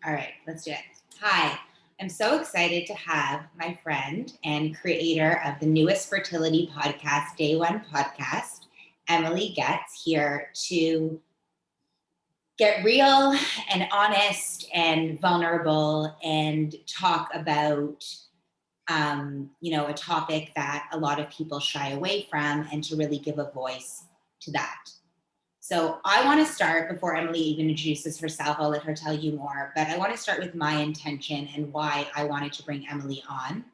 All right, let's do it. Hi, I'm so excited to have my friend and creator of the newest fertility podcast, Day One Podcast, Emily Getz, here to get real and honest and vulnerable and talk about, a topic that a lot of people shy away from and to really give a voice to that. So I want to start, before Emily even introduces herself, I'll let her tell you more, but I want to start with my intention and why I wanted to bring Emily on.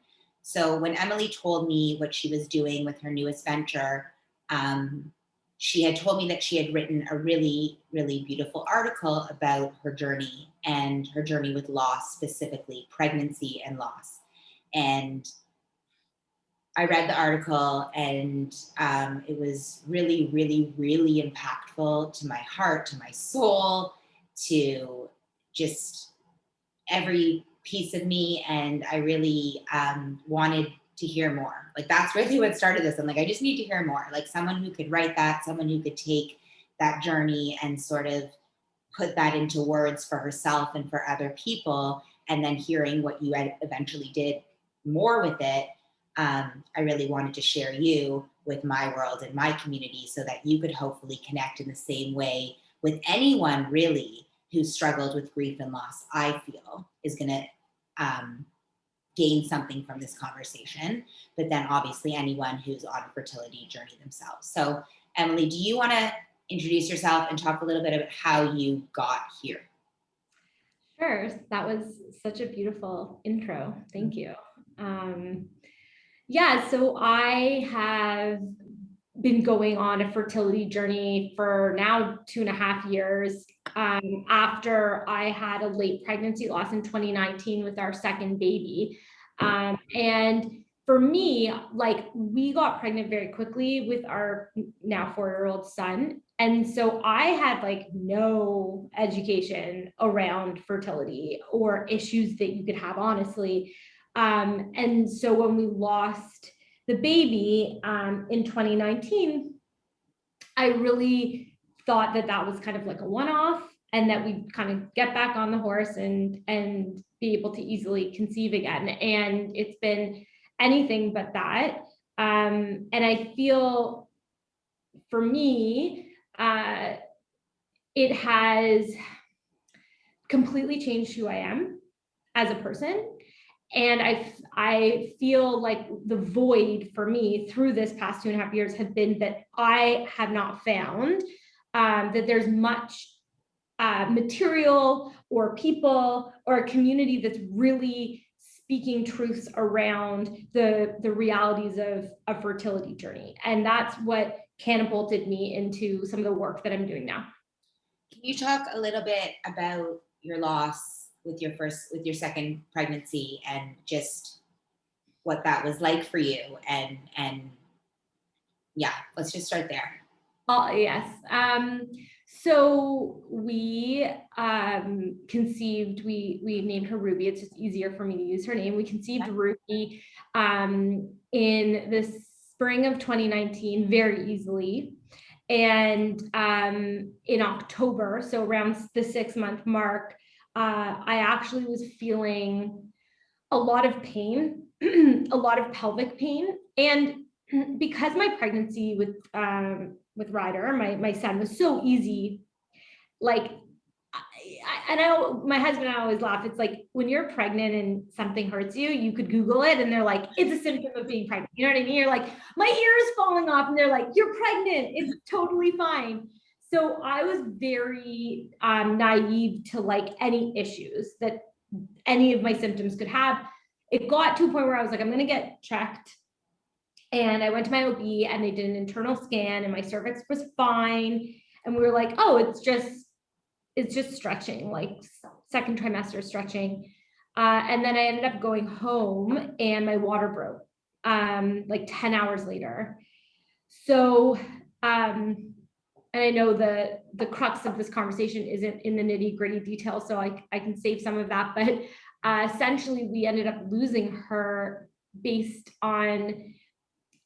So when Emily told me what she was doing with her newest venture, she had told me that she had written a really, really beautiful article about her journey and her journey with loss, specifically pregnancy and loss. And I read the article and it was really, really, really impactful to my heart, to my soul, to just every piece of me. And I really wanted to hear more. Like, that's really what started this. I'm like, I just need to hear more. Like, someone who could write that, someone who could take that journey and sort of put that into words for herself and for other people. And then hearing what you eventually did more with it, I really wanted to share you with my world and my community so that you could hopefully connect in the same way with anyone really who struggled with grief and loss. I feel is going to gain something from this conversation, but then obviously anyone who's on a fertility journey themselves. So Emily, do you want to introduce yourself and talk a little bit about how you got here? Sure. That was such a beautiful intro. Thank you. So I have been going on a fertility journey for now 2.5 years. After I had a late pregnancy loss in 2019 with our second baby. And for me, like, we got pregnant very quickly with our now 4-year-old son. And so I had like no education around fertility or issues that you could have, honestly. And so when we lost the baby in 2019, I really thought that that was kind of like a one-off, and that we'd kind of get back on the horse and be able to easily conceive again. And it's been anything but that. And I feel, for me, it has completely changed who I am as a person. And I feel like the void for me through this past 2.5 years have been that I have not found that there's much material or people or a community that's really speaking truths around the realities of a fertility journey. And that's what catapulted me into some of the work that I'm doing now. Can you talk a little bit about your loss with your second pregnancy and just what that was like for you? And yeah, let's just start there. Yes. So we conceived, we named her Ruby. It's just easier for me to use her name. We conceived Ruby in the spring of 2019 very easily. And in October, so around the 6-month mark, I actually was feeling a lot of pain, a lot of pelvic pain. And because my pregnancy with Ryder, my son, was so easy, like, I know my husband and I always laugh. It's like when you're pregnant and something hurts you, you could Google it and they're like, it's a symptom of being pregnant. You know what I mean? You're like, my ear is falling off, and they're like, you're pregnant. It's totally fine. So I was very naive to like any issues that any of my symptoms could have. It got to a point where I was like, I'm going to get checked. And I went to my OB and they did an internal scan and my cervix was fine. And we were like, oh, it's just stretching, like second trimester stretching. And then I ended up going home and my water broke like 10 hours later. So, and I know the crux of this conversation isn't in the nitty gritty details, so I can save some of that. But essentially, we ended up losing her based on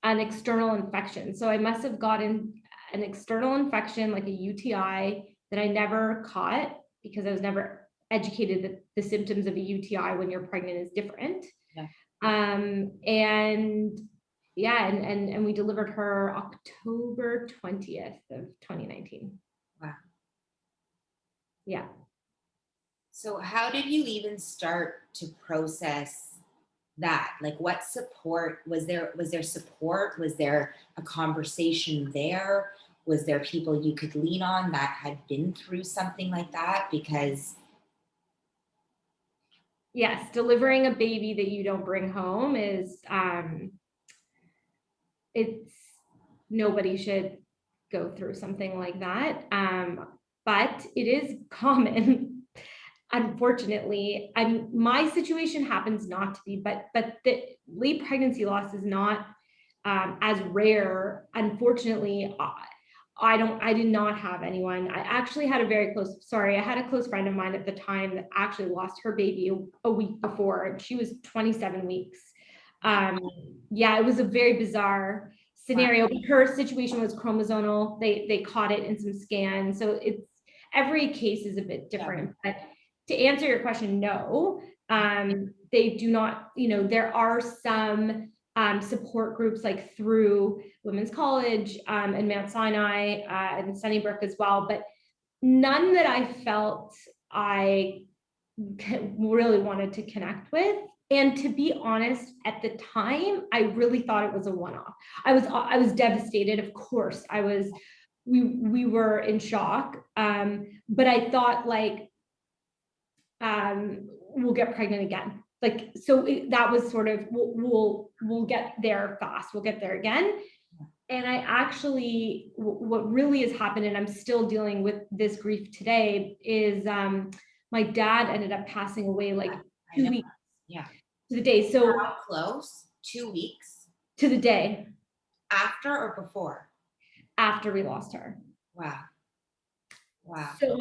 an external infection. So I must have gotten an external infection, like a UTI, that I never caught because I was never educated that the symptoms of a UTI when you're pregnant is different. Yeah. And yeah, and we delivered her October 20th of 2019. Wow. Yeah. So how did you even start to process that? Like what support was there? Was there support? Was there a conversation there? Was there people you could lean on that had been through something like that? Because Yes, delivering a baby that you don't bring home is it's nobody should go through something like that. But it is common. Unfortunately, my situation happens not to be, but the late pregnancy loss is not as rare. Unfortunately, I did not have anyone. I actually had I had a close friend of mine at the time that actually lost her baby a week before. She was 27 weeks. Yeah, it was a very bizarre scenario. But her situation was chromosomal. They caught it in some scans. So it's every case is a bit different. Yeah. But to answer your question, no, they do not, there are some support groups like through Women's College and Mount Sinai and Sunnybrook as well, but none that I felt I really wanted to connect with. And to be honest, at the time, I really thought it was a one-off. I was devastated. Of course, we were in shock. But I thought like, we'll get pregnant again. Like, so that was sort of, we'll get there fast. We'll get there again. And I actually, what really has happened, and I'm still dealing with this grief today, is my dad ended up passing away like 2 weeks to the day. So how close? 2 weeks? To the day. After or before? After we lost her. Wow. Wow. So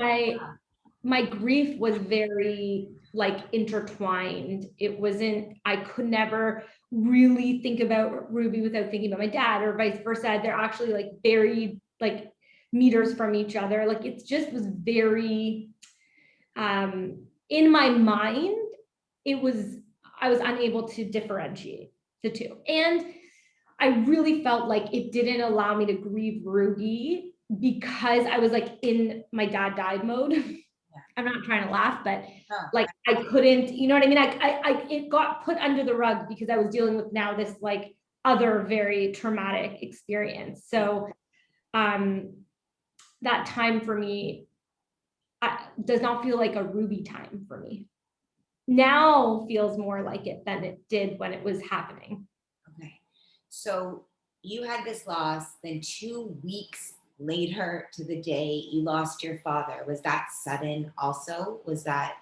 my grief was very like intertwined. It wasn't, I could never really think about Ruby without thinking about my dad, or vice versa. They're actually like buried like meters from each other. Like it just was very, in my mind, I was unable to differentiate the two. And I really felt like it didn't allow me to grieve Ruby because I was like in my dad died mode. I'm not trying to laugh, but like I couldn't, you know what I mean? It got put under the rug because I was dealing with now this like other very traumatic experience. So that time for me does not feel like a Ruby time for me. Now feels more like it than it did when it was happening. Okay. So you had this loss, then 2 weeks later to the day you lost your father. Was that sudden also? Was that,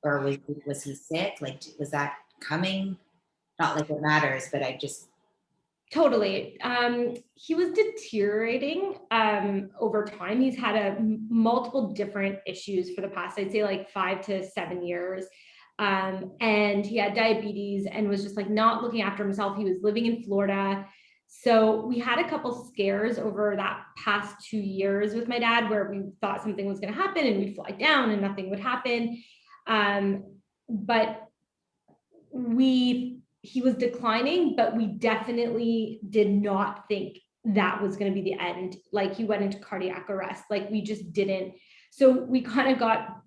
or was he sick? Like, was that coming? Not like it matters, but I just. Totally. He was deteriorating over time. He's had multiple different issues for the past, I'd say like 5 to 7 years. And he had diabetes and was just like not looking after himself. He was living in Florida. So we had a couple scares over that past 2 years with my dad where we thought something was going to happen and we'd fly down and nothing would happen. But he was declining, but we definitely did not think that was going to be the end. Like he went into cardiac arrest. Like we just didn't. So we kind of got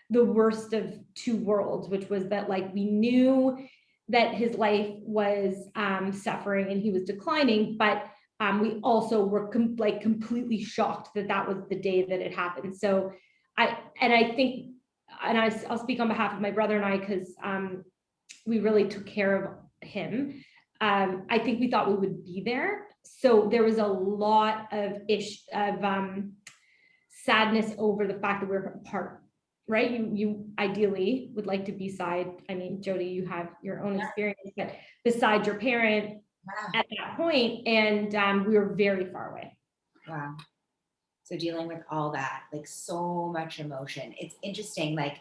the worst of two worlds, which was that like we knew that his life was suffering and he was declining, but we also were completely shocked that that was the day that it happened. So I think, and I'll speak on behalf of my brother and I, because we really took care of him. I think we thought we would be there. So there was a lot of sadness over the fact that we're apart, right? You ideally would like to be I mean, Jody, you have your own experience, but beside your parent at that point, and we were very far away. Wow. So dealing with all that, like so much emotion. It's interesting, like,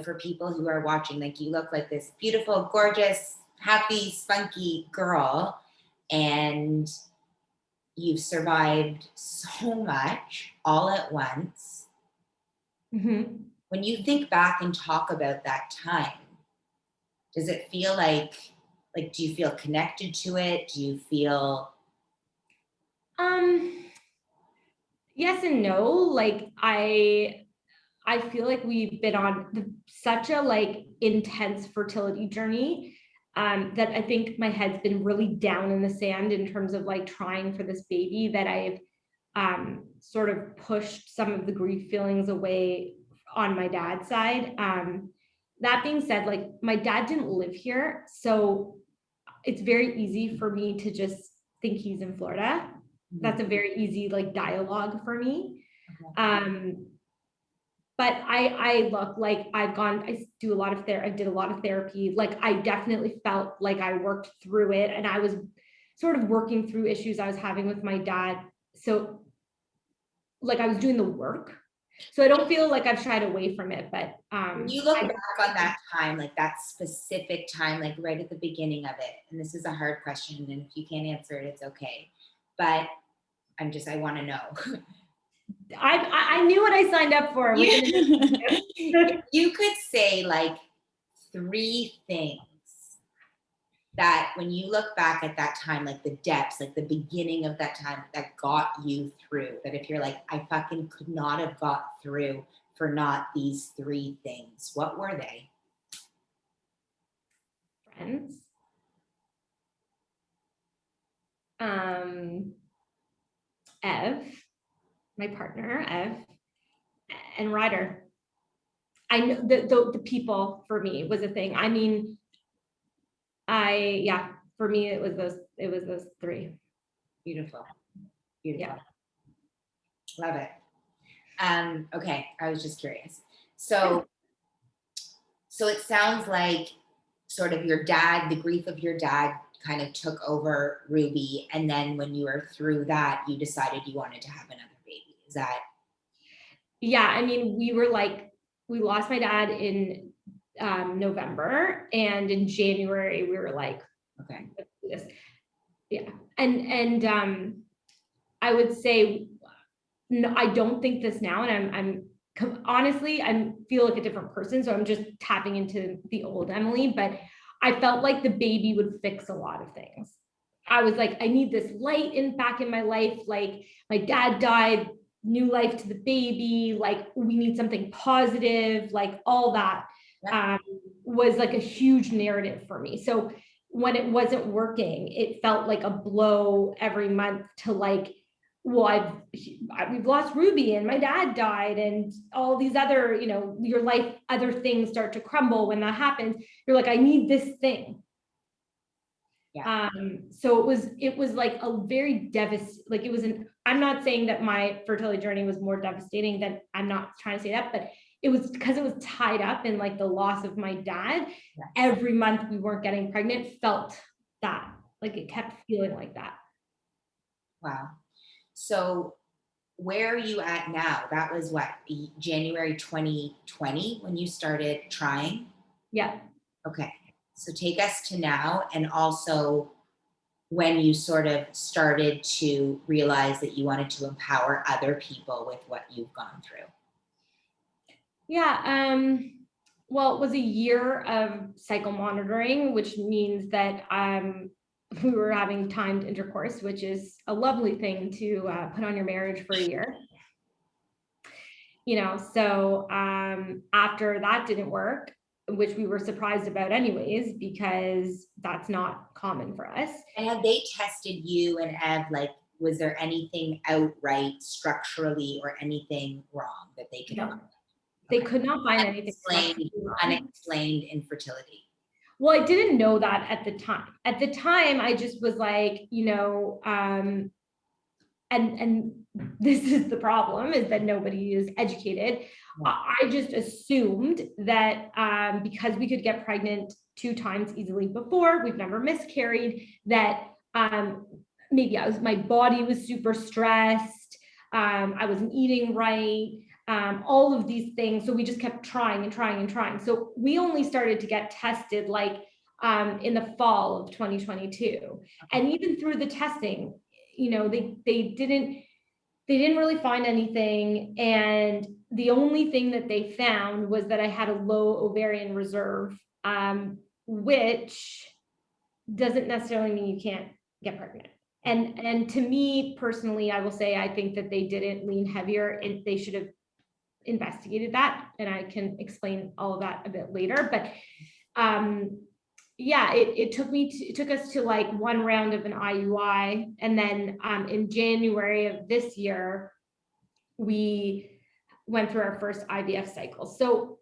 for people who are watching, like you look like this beautiful, gorgeous, happy, spunky girl, and you've survived so much all at once. Mm-hmm. When you think back and talk about that time, does it feel do you feel connected to it? Do you feel Um, yes and no. Like I feel like we've been on such a like intense fertility journey, that I think my head's been really down in the sand in terms of like trying for this baby, that I've sort of pushed some of the grief feelings away on my dad's side. That being said, like my dad didn't live here, so it's very easy for me to just think he's in Florida. That's a very easy like dialogue for me. Um, but I look like I do a lot of I did a lot of therapy. Like I definitely felt like I worked through it, and I was sort of working through issues I was having with my dad. So like I was doing the work. So I don't feel like I've shied away from it, but when you look back on that time, like that specific time, like right at the beginning of it, and this is a hard question, and if you can't answer it, it's okay. But I want to know. I knew what I signed up for. If you could say like 3 things that when you look back at that time, like the depths, like the beginning of that time that got you through, that if you're like, I fucking could not have got through for not these 3 things, what were they? Friends. Ev, my partner, Ev, and Ryder. I know the people for me was a thing. I mean, for me it was those 3. Beautiful. Beautiful. Yeah. Love it. Okay, I was just curious. So it sounds like sort of your dad, the grief of your dad kind of took over Ruby. And then when you were through that, you decided you wanted to have another baby. Is that? Yeah, I mean, we lost my dad in November, and in January we were like, Okay. this. Yeah. And I would say, no, I don't think this now. And honestly, I feel like a different person. So I'm just tapping into the old Emily, but I felt like the baby would fix a lot of things. I was like, I need this light back in my life. Like my dad died, new life to the baby. Like we need something positive, like all that was like a huge narrative for me. So when it wasn't working, it felt like a blow every month to like, well, we've lost Ruby and my dad died and all these other, your life, other things start to crumble when that happens. You're like, I need this thing. Yeah. So it was like a very like it was I'm not saying that my fertility journey was more devastating than, I'm not trying to say that, but it was because it was tied up in like the loss of my dad. Yes. Every month we weren't getting pregnant felt that, like it kept feeling like that. Wow. So where are you at now? That was what, January 2020 when you started trying? Yeah. Okay. So take us to now, and also when you sort of started to realize that you wanted to empower other people with what you've gone through. Yeah. Well, it was a year of cycle monitoring, which means that we were having timed intercourse, which is a lovely thing to put on your marriage for a year. So after that didn't work, which we were surprised about anyways, because that's not common for us. And had they tested you and Ev, like, was there anything outright structurally or anything wrong that they could find? They could not find anything unexplained infertility. Well, I didn't know that at the time. At the time, I just was like, and this is the problem, is that nobody is educated. Yeah. I just assumed that because we could get pregnant 2 times easily before, we've never miscarried, that maybe my body was super stressed, I wasn't eating right, all of these things. So we just kept trying and trying and trying. So we only started to get tested like in the fall of 2022. And even through the testing, they didn't really find anything. And the only thing that they found was that I had a low ovarian reserve, which doesn't necessarily mean you can't get pregnant. And to me personally, I will say I think that they didn't lean heavier, and they should have investigated that, and I can explain all of that a bit later. But yeah, it took us to like one round of an IUI, and then in January of this year we went through our first IVF cycle. So,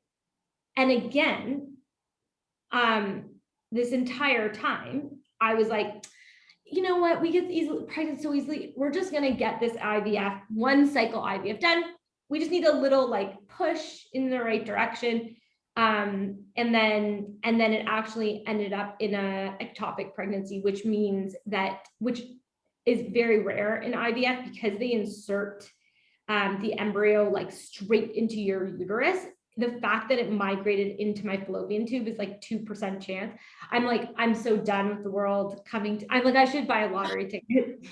and again, this entire time I was like, you know what, we get pregnant so easily, we're just gonna get this IVF, one cycle IVF done. We just need a little like push in the right direction. And then it actually ended up in a ectopic pregnancy, which is very rare in IVF, because they insert the embryo like straight into your uterus. The fact that it migrated into my fallopian tube is like 2% chance. I'm like, I'm so done with the world coming to, I'm like, I should buy a lottery ticket.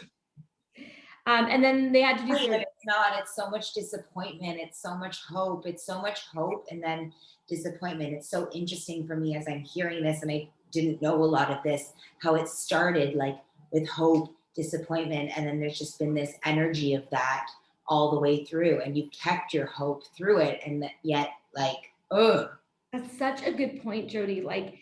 And then they had to do surgery. It's not, it's so much disappointment. It's so much hope. It's so much hope and then disappointment. It's so interesting for me as I'm hearing this, and I didn't know a lot of this, how it started like with hope, disappointment, and then there's just been this energy of that all the way through, and you've kept your hope through it, and yet like, oh, that's such a good point, Jody. Like,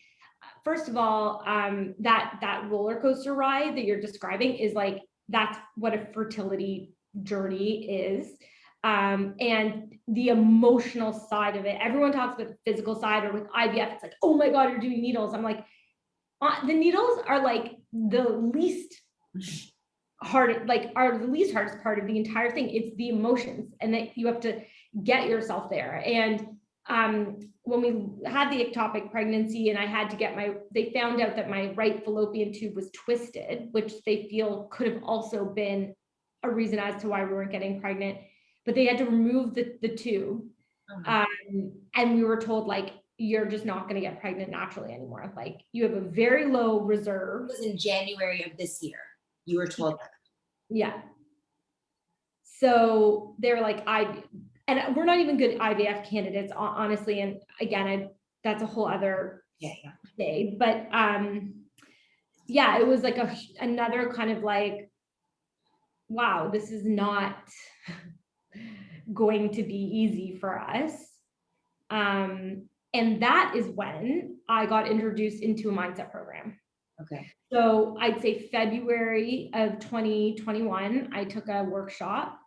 first of all, that roller coaster ride that you're describing is like, that's what a fertility journey is. And the emotional side of it, everyone talks about the physical side, or with IVF, it's like, oh my God, you're doing needles. I'm like, the needles are like the least hardest part of the entire thing. It's the emotions, and that you have to get yourself there. And when we had the ectopic pregnancy, and I had to get they found out that my right fallopian tube was twisted, which they feel could have also been a reason as to why we weren't getting pregnant, but they had to remove the tube. And we were told, like, you're just not going to get pregnant naturally anymore. Like, you have a very low reserve. It was in January of this year. You were told that. Yeah. So they were like, and we're not even good IVF candidates, honestly. And again, that's a whole other day. But yeah, it was like another kind of like, wow, this is not going to be easy for us. And that is when I got introduced into a mindset program. Okay. So I'd say February of 2021, I took a workshop.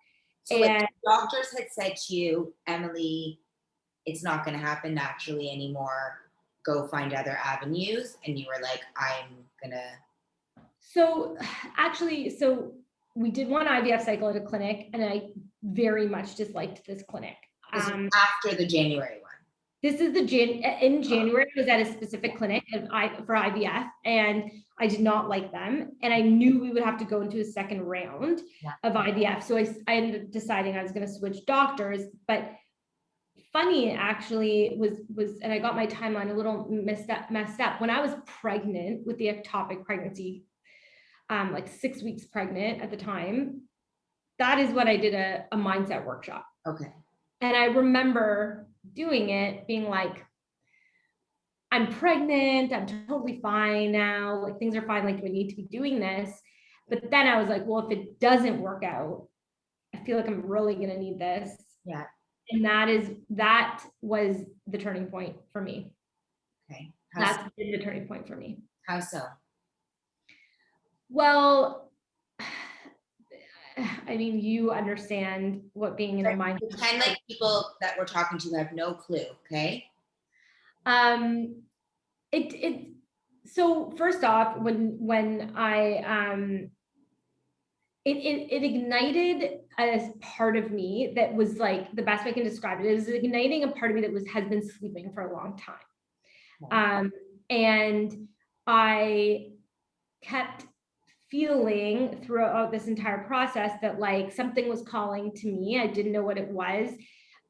So and doctors had said to you, Emily, it's not going to happen naturally anymore. Go find other avenues. And you were like, I'm going to. So actually, we did one IVF cycle at a clinic, and I very much disliked this clinic. After the January one. This is in January, I was at a specific clinic for IVF, and I did not like them. And I knew we would have to go into a second round of IVF. So I ended up deciding I was going to switch doctors. But funny, actually, was, and I got my timeline a little messed up. When I was pregnant with the ectopic pregnancy, like 6 weeks pregnant at the time, that is what I did a mindset workshop. Okay. And I remember doing it, being like, I'm pregnant, I'm totally fine now, like things are fine, like, do I need to be doing this? But then I was like, well, if it doesn't work out, I feel like I'm really gonna need this. Yeah. And that was the turning point for me. Okay. That's been the turning point for me. How so? Well, I mean, you understand what being in a mind. Pretend like people that we're talking to have no clue, okay? So first off, when I it ignited a part of me that was like, the best way I can describe it is igniting a part of me that has been sleeping for a long time. And I kept feeling throughout this entire process that like something was calling to me. I didn't know what it was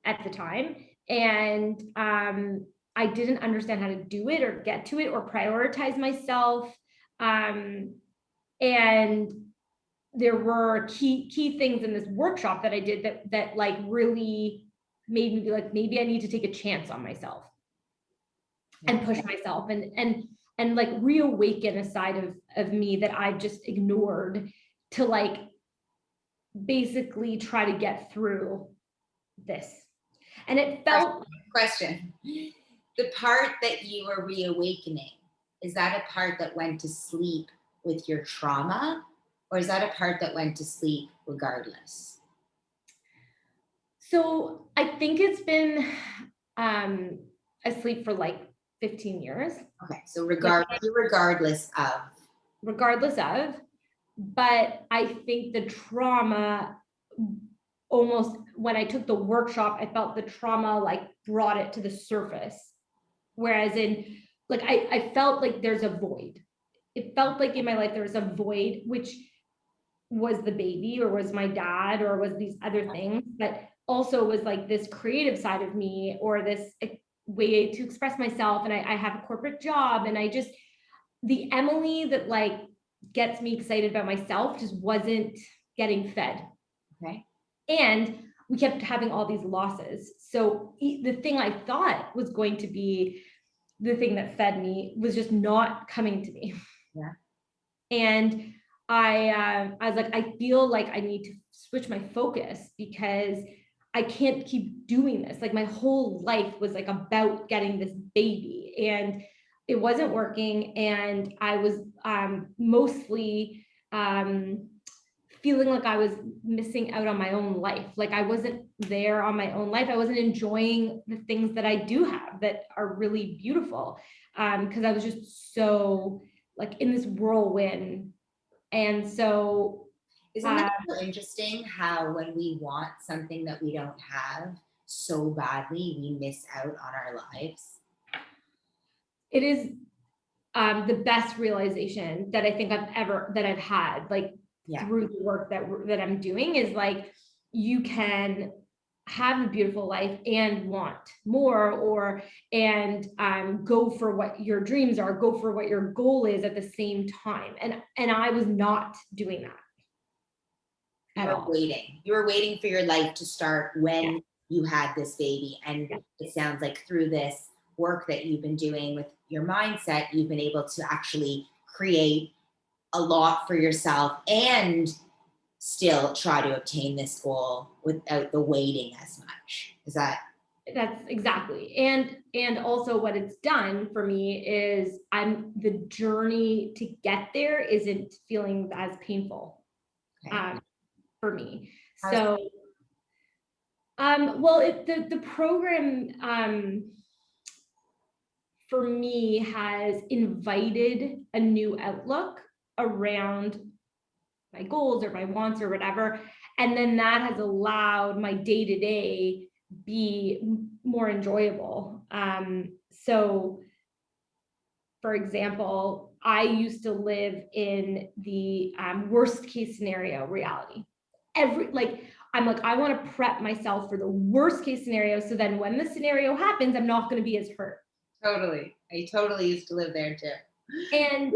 at the time. And I didn't understand how to do it or get to it or prioritize myself. And there were key things in this workshop that I did that like really made me be like, maybe I need to take a chance on myself and push myself and like reawaken a side of me that I've just ignored to like basically try to get through this. And it felt question. The part that you were reawakening, is that a part that went to sleep with your trauma, or is that a part that went to sleep regardless? so I think it's been asleep for like 15 years. Okay, so regardless of, But I think the trauma, almost when I took the workshop, I felt the trauma like brought it to the surface. Whereas in like I felt like there's a void. It felt like in my life there was a void, which was the baby or was my dad or was these other things, but also was like this creative side of me or this way to express myself. And I have a corporate job, and I just, the Emily that like gets me excited about myself just wasn't getting fed. okay, And we kept having all these losses. So the thing I thought was going to be the thing that fed me was just not coming to me. yeah, And I was like, I feel like I need to switch my focus because I can't keep doing this. Like my whole life was like about getting this baby, and it wasn't working. And I was mostly feeling like I was missing out on my own life. Like I wasn't there on my own life. I wasn't enjoying the things that I do have that are really beautiful. Because I was just so like in this whirlwind. And so isn't that so interesting how when we want something that we don't have so badly, we miss out on our lives? it is the best realization that I think I've had, like through the work that I'm doing, is like you can have a beautiful life and want more, or and go for what your dreams are, go for what your goal is at the same time. And I was not doing that at all. You were waiting for your life to start when you had this baby. And it sounds like through this work that you've been doing with your mindset, you've been able to actually create a lot for yourself and still try to obtain this goal without the waiting as much. That's exactly. And also what it's done for me is the journey to get there isn't feeling as painful for me. So well, the program for me has invited a new outlook around my goals or my wants or whatever. And then that has allowed my day-to-day be more enjoyable. So for example, I used to live in the worst case scenario reality. I'm like, I want to prep myself for the worst case scenario. So then when the scenario happens, I'm not going to be as hurt. Totally. I totally used to live there too. And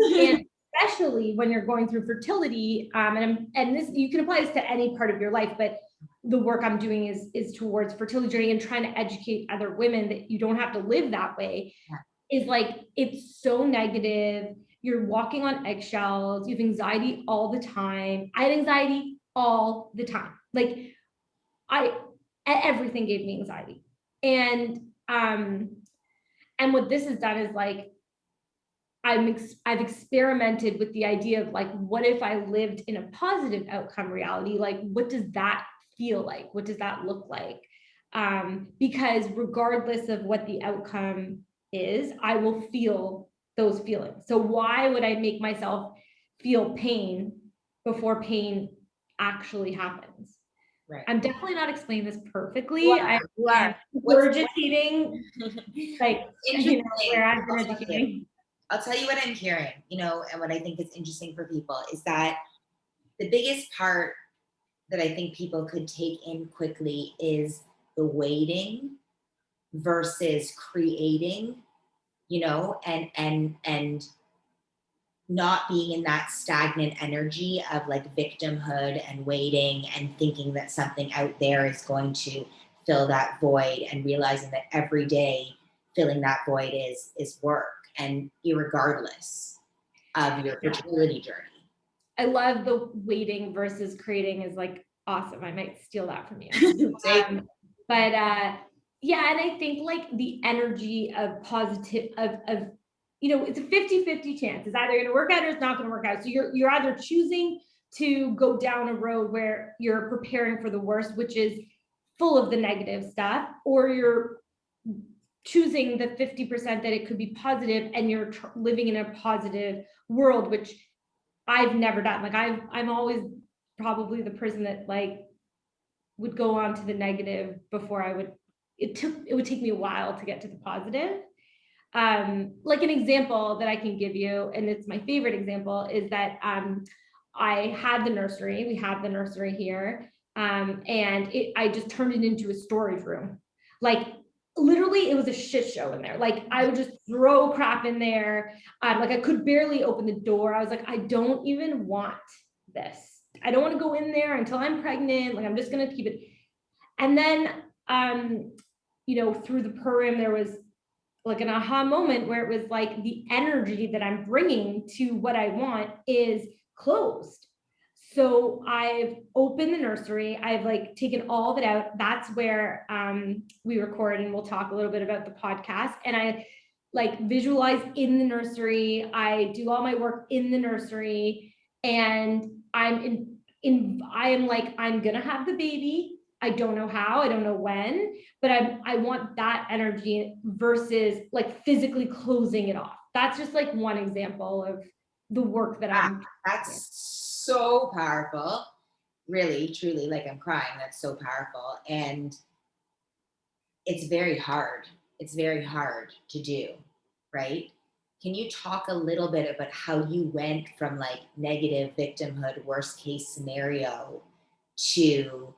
especially when you're going through fertility, and this, you can apply this to any part of your life, but the work I'm doing is towards fertility journey and trying to educate other women that you don't have to live that way. Is like, it's so negative. You're walking on eggshells. You have anxiety all the time. I had anxiety all the time. Like everything gave me anxiety. And what this has done is like, I've experimented with the idea of like, what if I lived in a positive outcome reality? Like, what does that feel like? What does that look like? Because regardless of what the outcome is, I will feel those feelings. So why would I make myself feel pain before pain actually happens? Right. I'm definitely not explaining this perfectly. I'm regurgitating like, you know, where I've been educating. I'll tell you what I'm hearing, and what I think is interesting for people is that the biggest part that I think people could take in quickly is the waiting versus creating, and not being in that stagnant energy of like victimhood and waiting and thinking that something out there is going to fill that void, and realizing that every day filling that void is work, and irregardless of your fertility journey. I love the waiting versus creating is like awesome. I might steal that from you. But yeah, and I think like the energy of positive of it's a 50-50 chance. It's either going to work out or it's not going to work out. So you're either choosing to go down a road where you're preparing for the worst, which is full of the negative stuff, or you're choosing the 50% that it could be positive and you're living in a positive world, which I've never done. Like I'm always probably the person that like would go on to the negative before I would, it would take me a while to get to the positive. Like an example that I can give you, and it's my favorite example, is that I had the nursery, we have the nursery here, and I just turned it into a storage room. Like literally it was a shit show in there. Like I would just throw crap in there. Like I could barely open the door. I was like, I don't even want this. I don't want to go in there until I'm pregnant. Like I'm just going to keep it. And then, through the program, there was like an aha moment where it was like the energy that I'm bringing to what I want is closed. So I've opened the nursery. I've like taken all of it out. That's where we record, and we'll talk a little bit about the podcast. And I like visualize in the nursery. I do all my work in the nursery, and I am like, I'm gonna have the baby. I don't know how, I don't know when, but I want that energy versus like physically closing it off. That's just like one example of the work that that's so powerful. Really, truly, like I'm crying. That's so powerful. And it's very hard. It's very hard to do, right? Can you talk a little bit about how you went from like negative victimhood, worst case scenario, to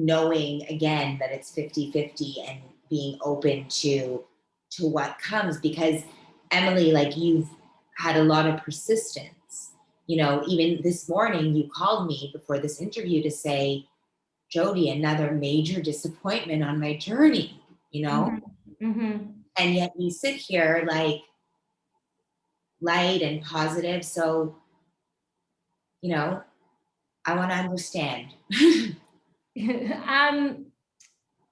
knowing again that it's 50-50 and being open to what comes? Because Emily, like you've had a lot of persistence. Even this morning you called me before this interview to say, Jody, another major disappointment on my journey, and yet you sit here like light and positive. So, I want to understand.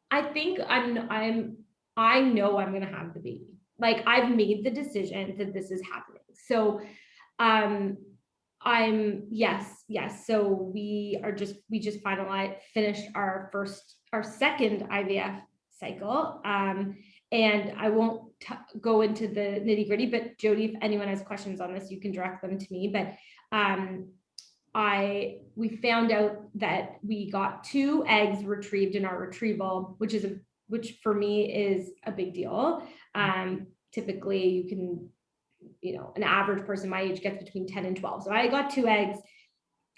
I think I know I'm gonna have the baby. Like I've made the decision that this is happening. So yes. So we just finished our second IVF cycle. And I won't go into the nitty gritty, but Jody, if anyone has questions on this, you can direct them to me. But we found out that we got 2 eggs retrieved in our retrieval, which for me is a big deal. Typically you can, an average person my age gets between 10 and 12. So I got 2 eggs.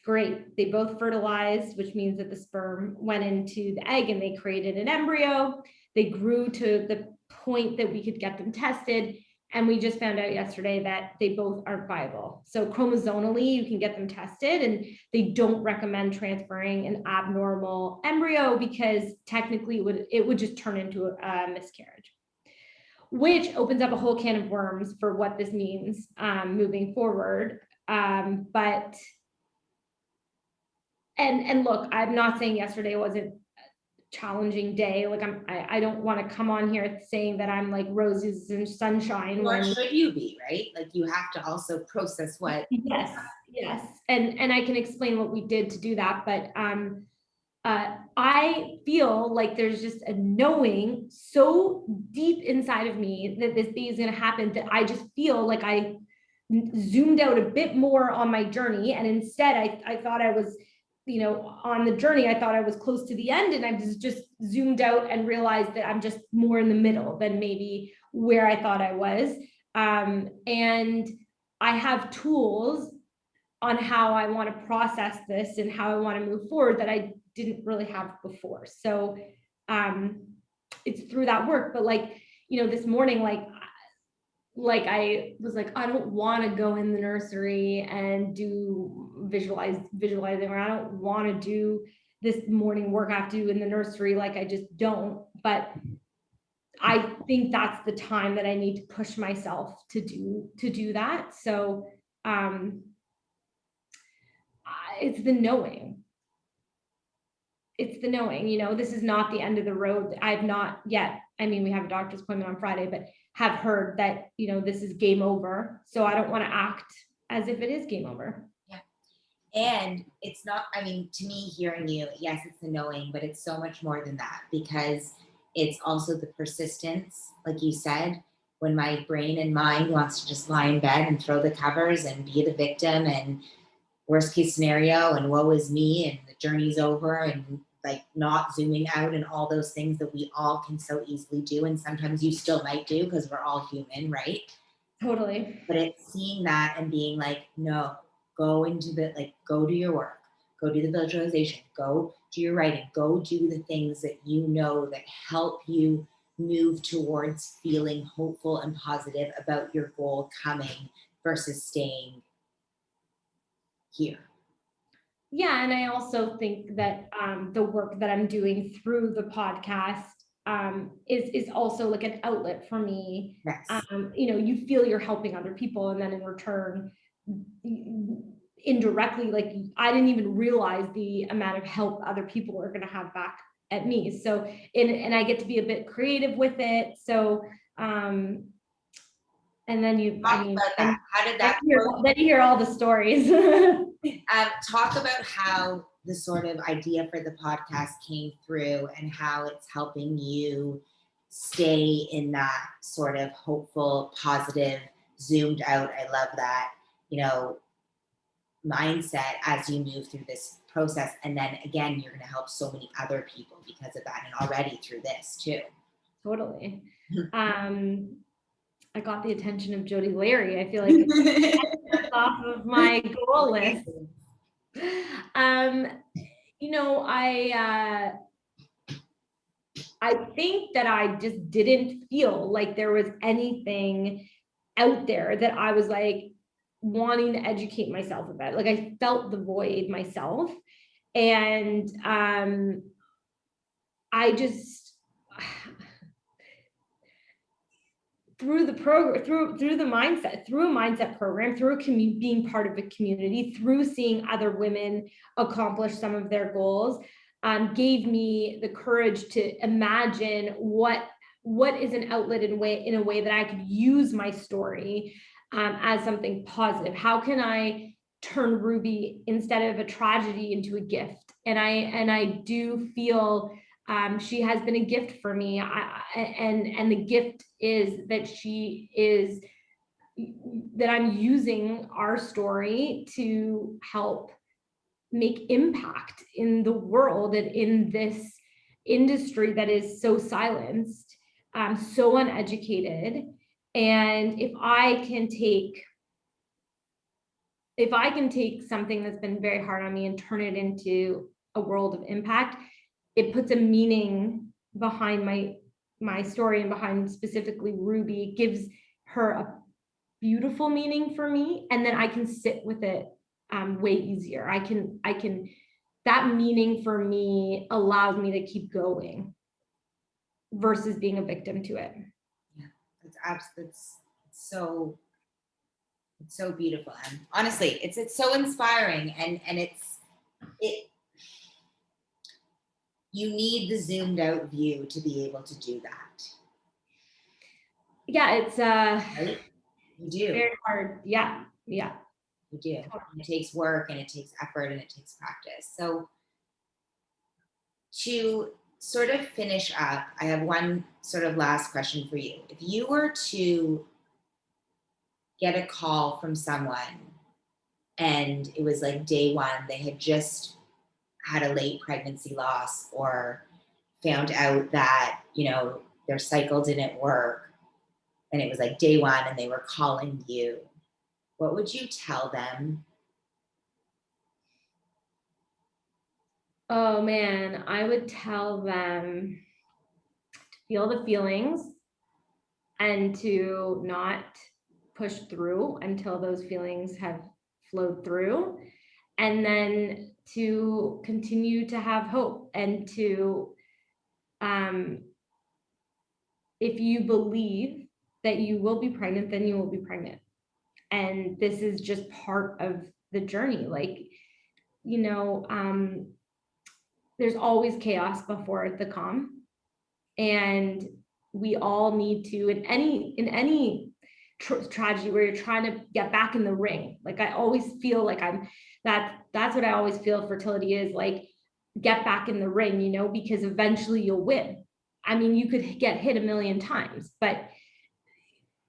Great. They both fertilized, which means that the sperm went into the egg and they created an embryo. They grew to the point that we could get them tested. And we just found out yesterday that they both aren't viable. So chromosomally, you can get them tested, and they don't recommend transferring an abnormal embryo because technically it would just turn into a miscarriage, which opens up a whole can of worms for what this means moving forward. But look, I'm not saying yesterday wasn't challenging day. Like I don't want to come on here saying that I'm like roses and sunshine. Or should you be, right? Like you have to also process what. Yes. And I can explain what we did to do that. But I feel like there's just a knowing so deep inside of me that this thing is going to happen, that I just feel like I zoomed out a bit more on my journey. And instead I thought I was, on the journey, I thought I was close to the end, and I just zoomed out and realized that I'm just more in the middle than maybe where I thought I was. And I have tools on how I want to process this and how I want to move forward that I didn't really have before. So it's through that work. But this morning, I was like, I don't want to go in the nursery and do visualizing, or I don't want to do this morning work I have to do in the nursery. Like I just don't, but I think that's the time that I need to push myself to do that. So it's the knowing. It's the knowing, you know, this is not the end of the road. I've not yet, I mean, we have a doctor's appointment on Friday, but have heard that, you know, this is game over. So I don't want to act as if it is game over. Yeah. And it's not, I mean, to me, hearing you, yes, it's the knowing, but it's so much more than that, because it's also the persistence. Like you said, when my brain and mind wants to just lie in bed and throw the covers and be the victim and worst case scenario and woe is me and the journey's over, and like not zooming out and all those things that we all can so easily do. And sometimes you still might do because we're all human, right? Totally. But it's seeing that and being like, no, go into the, like, go do your work, go do the visualization, go do your writing, go do the things that you know that help you move towards feeling hopeful and positive about your goal coming versus staying here. Yeah. And I also think that the work that I'm doing through the podcast is also like an outlet for me. Yes. You know, you feel you're helping other people, and then in return, indirectly, like I didn't even realize the amount of help other people are going to have back at me. So, and I get to be a bit creative with it. So, and then Talk about that. How did that then you hear all the stories. Talk about how the sort of idea for the podcast came through and how it's helping you stay in that sort of hopeful, positive, zoomed out, I love that, you know, mindset as you move through this process. And then again, you're going to help so many other people because of that, and already through this too. Totally. I got the attention of Jody Larry. I feel like it's off of my goal list. You know, I think that I just didn't feel like there was anything out there that I was like wanting to educate myself about. Like I felt the void myself. And I just through the program, through the mindset, through a mindset program, through being part of a community, through seeing other women accomplish some of their goals, gave me the courage to imagine what is an outlet in a way that I could use my story as something positive. How can I turn Ruby, instead of a tragedy, into a gift? And I do feel she has been a gift for me. And the gift is that I'm using our story to help make impact in the world and in this industry that is so silenced, so uneducated. And if I can take something that's been very hard on me and turn it into a world of impact, it puts a meaning behind my story and behind specifically Ruby. It gives her a beautiful meaning for me, and then I can sit with it way easier. I can that meaning for me allows me to keep going versus being a victim to it. Yeah, it's so beautiful, and honestly, it's so inspiring, and you need the zoomed out view to be able to do that. Yeah, it's right? You do. Very hard. Yeah. You do. It takes work and it takes effort and it takes practice. So to sort of finish up, I have one sort of last question for you. If you were to get a call from someone and it was like day one, they had just had a late pregnancy loss or found out that, you know, their cycle didn't work, and it was like day one and they were calling you, what would you tell them? Oh man, I would tell them to feel the feelings and to not push through until those feelings have flowed through, and then to continue to have hope and to, if you believe that you will be pregnant, then you will be pregnant. And this is just part of the journey. Like, you know, there's always chaos before the calm. And we all need to, in any tragedy where you're trying to get back in the ring. Like, I always feel like that's what I always feel fertility is like, get back in the ring, you know, because eventually you'll win. I mean, you could get hit a million times, but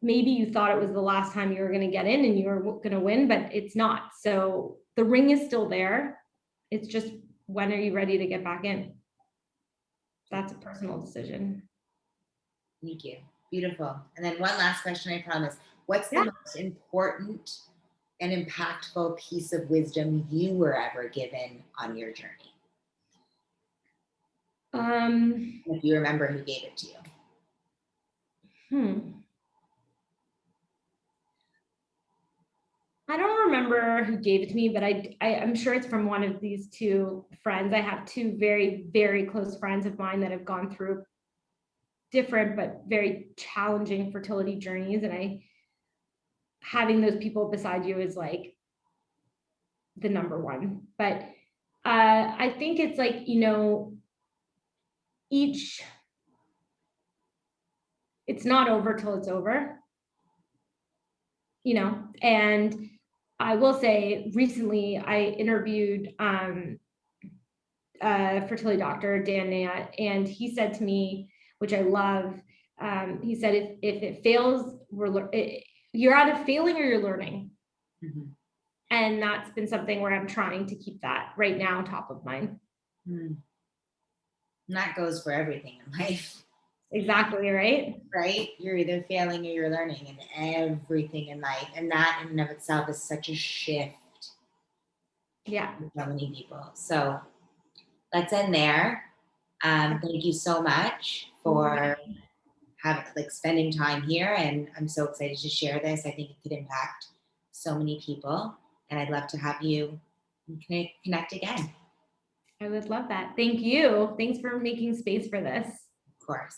maybe you thought it was the last time you were going to get in and you were going to win, but it's not. So the ring is still there. It's just, when are you ready to get back in? That's a personal decision. Thank you. Beautiful. And then one last question, I promise. What's the most important and impactful piece of wisdom you were ever given on your journey? If you remember who gave it to you. I don't remember who gave it to me, but I'm sure it's from one of these two friends. I have two very, very close friends of mine that have gone through different but very challenging fertility journeys. And having those people beside you is like the number one. But I think it's like, you know, it's not over till it's over, you know. And I will say, recently I interviewed fertility doctor, Dan Nat, and he said to me, which I love, he said, if it fails, you're either failing or you're learning. Mm-hmm. And that's been something where I'm trying to keep that right now top of mind. And that goes for everything in life. Exactly, right? Right? You're either failing or you're learning in everything in life. And that in and of itself is such a shift. Yeah. For so many people. So let's end there. Thank you so much for spending time here. And I'm so excited to share this. I think it could impact so many people. And I'd love to have you connect again. I would love that. Thank you. Thanks for making space for this. Of course.